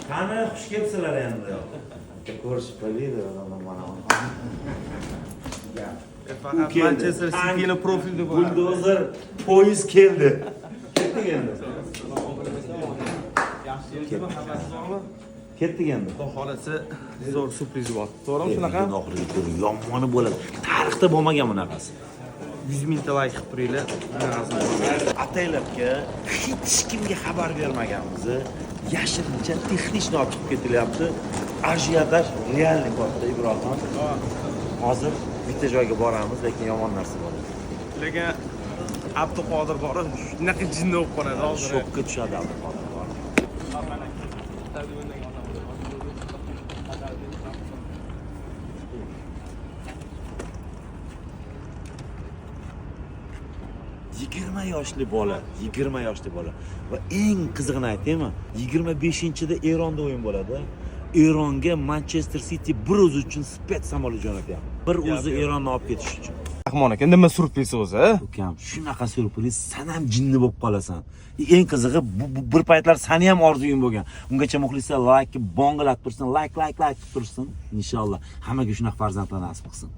Qani xush kelibsizlar endi. Ko'rishib qo'ydi mana. Faqat Manchester City'ni profilida bo'ladi. Buldozer poyezd keldi. Ketdik endi. Ketdik endi. Xudo xolasa zo'r surpriz bor. To'g'rimi shunaqa? Oxiriga ko'ring, yomoni bo'ladi. Tarixda bo'lmagan bunaqasi. 100 mingta layk qilib turinglar. Ataylabga hech kimga xabar bermaganmiz. Yashirincha texnik olib chiqib ketilyapti. Ajiotaj realniy katta Ibrohim. Hozir bitta joyga boramiz, lekin yomon narsa bo'ladi. Lekin Abduqodir bor, shunaqa jinni bo'lib qoladi hozir. Shokka tushadi Abduqodir. yoshli bola, 20 yoshli bola va eng qizig'ini aytaymi? 25-da Eronda o'yin bo'ladi. Eronga Manchester City bir o'zi uchun spets samolyot jo'natyapti. Bir o'zi Eronni olib ketish uchun. Rahmon aka, nima surpriz o'zi? Ukam, shunaqa surpriz, sen ham jinni bo'lib qolasan. Eng qizig'i bu bir paytlar seni ham orzuying bo'lgan. Ungacha muxlislar like bongilab tursin, like qilib tursin. Inshaalloh hammaga shunaqa farzandlar nasib qilsin.